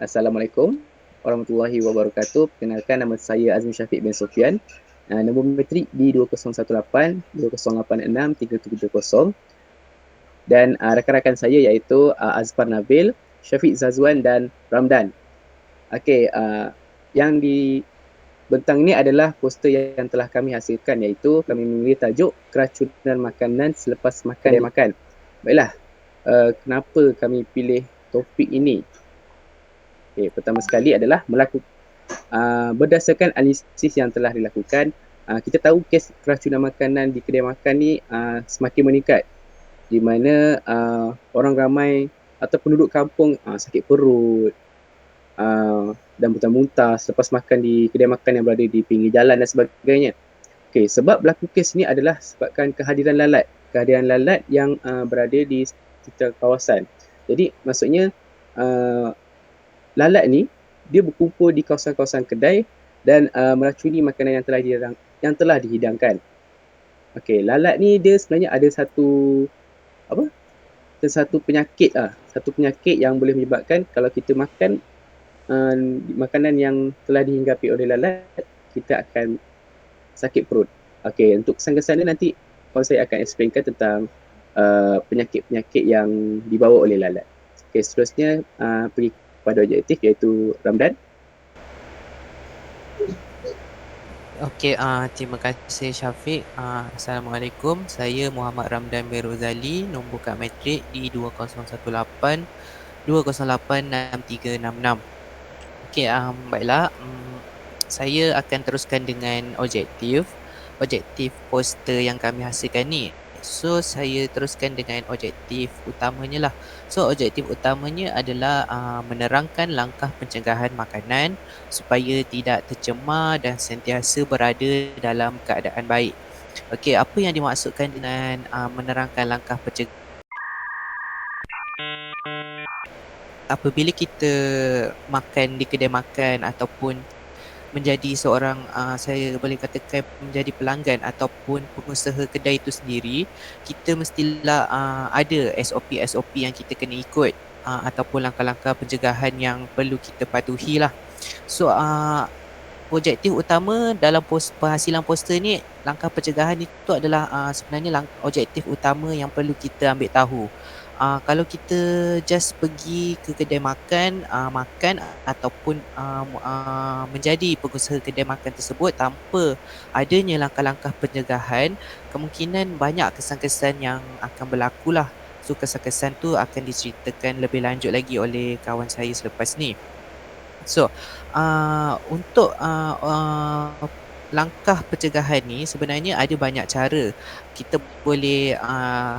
Assalamualaikum warahmatullahi wabarakatuh. Perkenalkan, nama saya Azmi Syafiq bin Sofian. Nombor metrik D2018 2086 370. Dan rakan-rakan saya iaitu Azfar Nabil, Syafiq Zazwan dan Ramdan. Okey, yang dibentang ini adalah poster yang telah kami hasilkan, iaitu kami memberi tajuk keracunan makanan selepas makan. Baiklah, kenapa kami pilih topik ini? Okay, pertama sekali adalah berdasarkan analisis yang telah dilakukan, kita tahu kes keracunan makanan di kedai makan ni semakin meningkat, di mana orang ramai atau penduduk kampung sakit perut dan muntah-muntah selepas makan di kedai makan yang berada di pinggir jalan dan sebagainya. Okay, sebab berlaku kes ni adalah sebabkan kehadiran lalat yang berada di sekitar kawasan. Jadi maksudnya lalat ni dia berkumpul di kawasan-kawasan kedai dan meracuni makanan yang telah dihidangkan. Okey, lalat ni dia sebenarnya ada satu penyakit yang boleh menyebabkan kalau kita makan makanan yang telah dihinggapi oleh lalat, kita akan sakit perut. Okey, untuk kesan-kesan ni nanti saya akan explainkan tentang penyakit-penyakit yang dibawa oleh lalat. Okey, seterusnya pergi pada objektif, iaitu Ramdan. Okey, terima kasih Syafiq. Assalamualaikum. Saya Muhammad Ramdan bin Rozali, nombor kad matrik D2018 2086366. Okey, baiklah. Saya akan teruskan dengan objektif poster yang kami hasilkan ni. So, saya teruskan dengan objektif utamanya lah. So, objektif utamanya adalah menerangkan langkah pencegahan makanan supaya tidak tercemar dan sentiasa berada dalam keadaan baik. Okey, apa yang dimaksudkan dengan menerangkan langkah pencegahan? Apabila kita makan di kedai makan ataupun menjadi seorang, saya boleh katakan menjadi pelanggan ataupun pengusaha kedai itu sendiri, kita mestilah ada SOP yang kita kena ikut, ataupun langkah-langkah pencegahan yang perlu kita patuhi lah. So, objektif utama dalam penghasilan poster ni, langkah pencegahan itu adalah sebenarnya objektif utama yang perlu kita ambil tahu. Kalau kita just pergi ke kedai makan, makan ataupun menjadi pengusaha kedai makan tersebut tanpa adanya langkah-langkah pencegahan, kemungkinan banyak kesan-kesan yang akan berlaku lah. So, kesan-kesan tu akan diceritakan lebih lanjut lagi oleh kawan saya selepas ni. So, untuk langkah pencegahan ni sebenarnya ada banyak cara. Kita boleh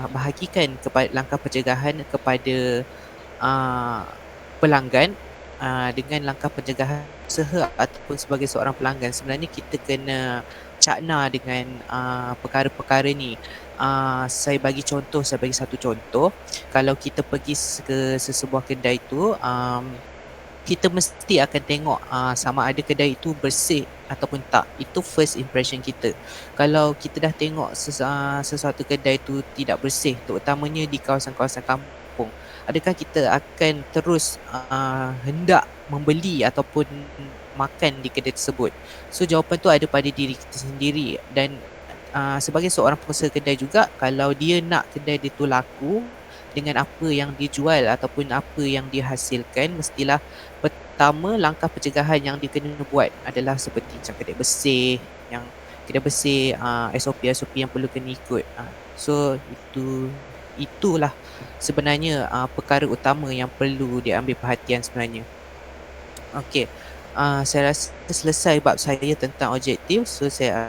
bahagikan kepada langkah pencegahan kepada pelanggan dengan langkah pencegahan usaha ataupun sebagai seorang pelanggan. Sebenarnya kita kena cakna dengan perkara-perkara ni. Saya bagi satu contoh. Kalau kita pergi ke sesebuah kedai tu, kita mesti akan tengok sama ada kedai itu bersih ataupun tak. Itu first impression kita. Kalau kita dah tengok sesuatu kedai itu tidak bersih, terutamanya di kawasan-kawasan kampung, adakah kita akan terus hendak membeli ataupun makan di kedai tersebut? So, jawapan tu ada pada diri kita sendiri. Dan sebagai seorang pengusaha kedai juga, kalau dia nak kedai dia tu laku dengan apa yang dijual ataupun apa yang dihasilkan, mestilah pertama langkah pencegahan yang dia kena buat adalah seperti macam kedai bersih, SOP yang perlu kena ikut. So, itulah sebenarnya perkara utama yang perlu diambil perhatian sebenarnya. Okey, saya rasa selesai bab saya tentang objektif. So, saya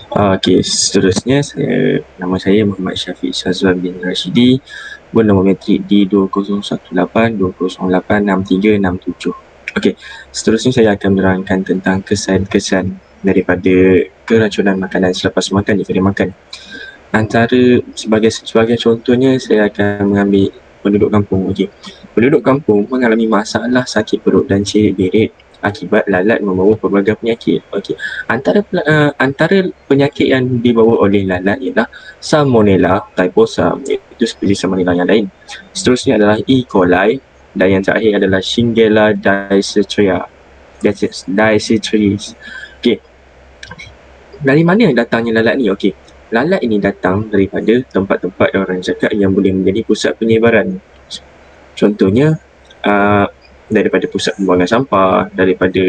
Okey, seterusnya nama saya Muhammad Syafiq Shazwan bin Rashidi, bernombor metrik D2018 2086367. Okey, seterusnya saya akan menerangkan tentang kesan-kesan daripada keracunan makanan selepas makan di kedai makan. Antara sebagai contohnya, saya akan mengambil penduduk kampung. Okey, penduduk kampung mengalami masalah sakit perut dan cerit-berit akibat lalat membawa pelbagai penyakit. Okey, antara penyakit yang dibawa oleh lalat ialah Salmonella typhosa, iaitu seperti salmonella yang lain. Seterusnya adalah E. coli, Dan yang terakhir adalah Shigella dicerchis. Okey, dari mana datangnya lalat ni? Okey, lalat ini datang daripada tempat-tempat orang cakap yang boleh menjadi pusat penyebaran. Contohnya daripada pusat pembuangan sampah, daripada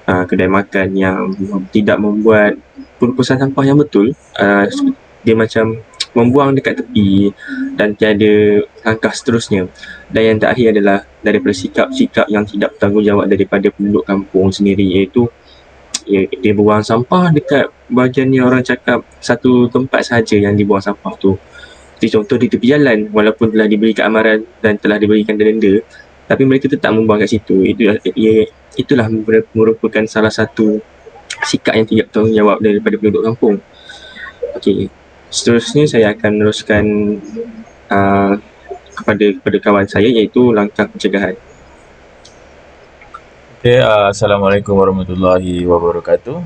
kedai makan yang tidak membuat perupusan sampah yang betul. Dia macam membuang dekat tepi dan tiada langkah seterusnya. Dan yang terakhir adalah daripada sikap-sikap yang tidak bertanggungjawab daripada penduduk kampung sendiri, iaitu dia buang sampah dekat bahagian yang orang cakap satu tempat sahaja yang dibuang sampah tu. Seperti contoh di tepi jalan, walaupun telah diberi keamaran dan telah diberikan denda, tapi mereka tetap membuang kat situ. Itulah merupakan salah satu sikap yang tidak bertanggungjawab daripada penduduk kampung. Okey, seterusnya saya akan meneruskan kepada kawan saya, iaitu langkah pencegahan. Okay, Assalamualaikum warahmatullahi wabarakatuh.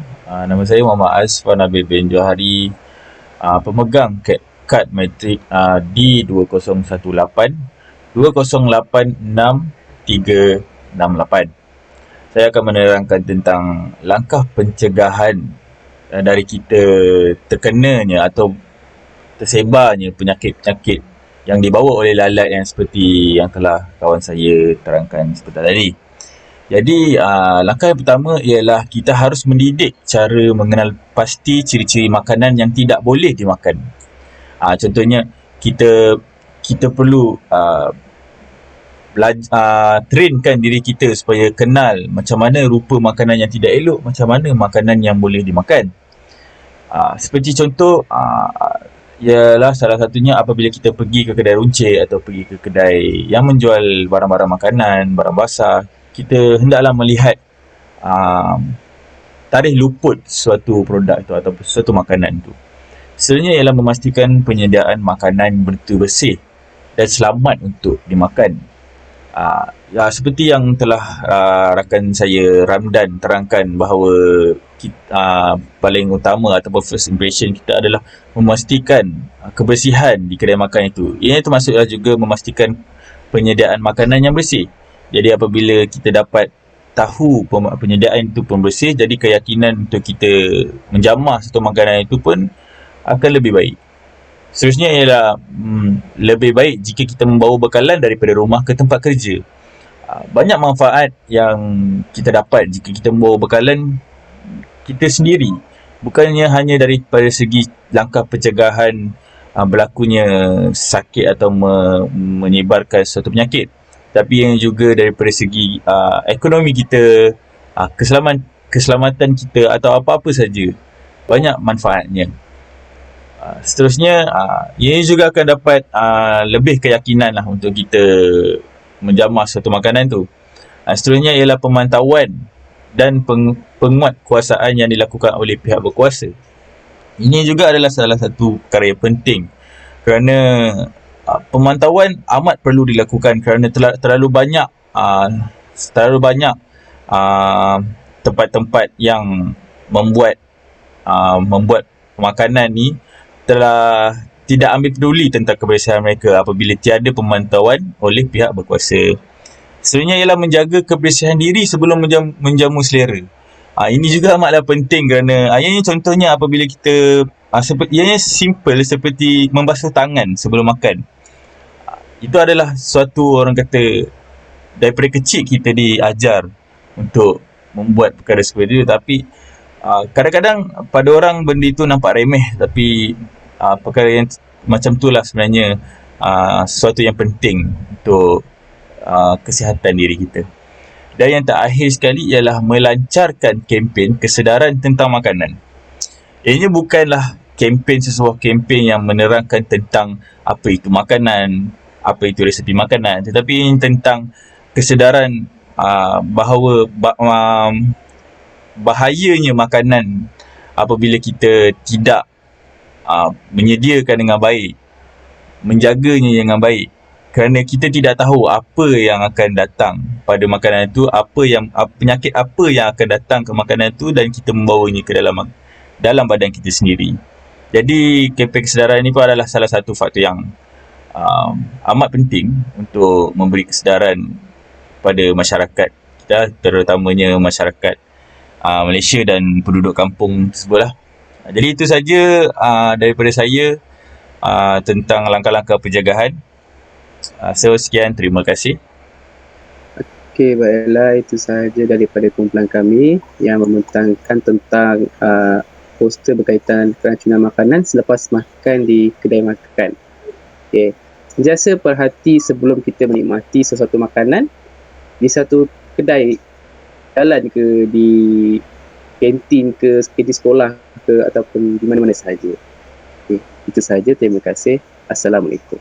Nama saya Muhammad Asfan Nabil bin Johari, pemegang kad matrik D2018 2086-368. Saya akan menerangkan tentang langkah pencegahan dari kita terkenanya atau tersebarnya penyakit-penyakit yang dibawa oleh lalat yang seperti yang telah kawan saya terangkan sebentar tadi. Jadi, langkah yang pertama ialah kita harus mendidik cara mengenal pasti ciri-ciri makanan yang tidak boleh dimakan. Contohnya, kita perlu trainkan diri kita supaya kenal macam mana rupa makanan yang tidak elok, macam mana makanan yang boleh dimakan. Seperti contoh, ialah salah satunya apabila kita pergi ke kedai runcit atau pergi ke kedai yang menjual barang-barang makanan, barang basah, kita hendaklah melihat tarikh luput suatu produk itu atau suatu makanan itu. Sebenarnya ialah memastikan penyediaan makanan bersih dan selamat untuk dimakan. Seperti yang telah rakan saya Ramdan terangkan bahawa paling utama ataupun first impression kita adalah memastikan kebersihan di kedai makan itu. Ini termasuklah juga memastikan penyediaan makanan yang bersih. Jadi apabila kita dapat tahu penyediaan itu pun bersih, jadi keyakinan untuk kita menjamah satu makanan itu pun akan lebih baik. Seterusnya ialah lebih baik jika kita membawa bekalan daripada rumah ke tempat kerja. Banyak manfaat yang kita dapat jika kita membawa bekalan kita sendiri. Bukannya hanya daripada segi langkah pencegahan berlakunya sakit atau menyebarkan suatu penyakit, tapi yang juga daripada segi ekonomi kita, keselamatan kita atau apa-apa saja. Banyak manfaatnya. Seterusnya, ia juga akan dapat lebih keyakinan lah untuk kita menjamah suatu makanan tu. Seterusnya ialah pemantauan dan penguatkuasaan yang dilakukan oleh pihak berkuasa. Ini juga adalah salah satu perkara yang penting, kerana pemantauan amat perlu dilakukan kerana terlalu banyak tempat-tempat yang membuat makanan ni telah tidak ambil peduli tentang kebersihan mereka apabila tiada pemantauan oleh pihak berkuasa. Sebenarnya ialah menjaga kebersihan diri sebelum menjamu selera. Ini juga amatlah penting kerana ianya contohnya apabila kita ianya simple seperti membasuh tangan sebelum makan. Itu adalah suatu, orang kata, daripada kecil kita diajar untuk membuat perkara seperti itu, tapi kadang-kadang pada orang benda itu nampak remeh, tapi perkara yang macam itulah sebenarnya sesuatu yang penting untuk kesihatan diri kita. Dan yang terakhir sekali ialah melancarkan kempen kesedaran tentang makanan. Ianya bukanlah sebuah kempen yang menerangkan tentang apa itu makanan, apa itu resepi makanan, tetapi tentang kesedaran bahawa bahayanya makanan apabila kita tidak menyediakan dengan baik, menjaganya dengan baik, kerana kita tidak tahu apa yang akan datang pada makanan itu, penyakit apa yang akan datang ke makanan itu dan kita membawanya ke dalam badan kita sendiri. Jadi kempen kesedaran ini pun adalah salah satu faktor yang amat penting untuk memberi kesedaran pada masyarakat kita, terutamanya masyarakat Malaysia dan penduduk kampung tersebut lah. Jadi itu saja daripada saya tentang langkah-langkah penjagaan. So sekian, terima kasih. Okey, baiklah, itu sahaja daripada kumpulan kami yang membentangkan tentang poster berkaitan keracunan makanan selepas makan di kedai makan. Okey, sentiasa perhati sebelum kita menikmati sesuatu makanan di satu kedai jalan ke, di kantin ke, di sekolah ke, ataupun di mana-mana sahaja. Okey, itu sahaja. Terima kasih. Assalamualaikum.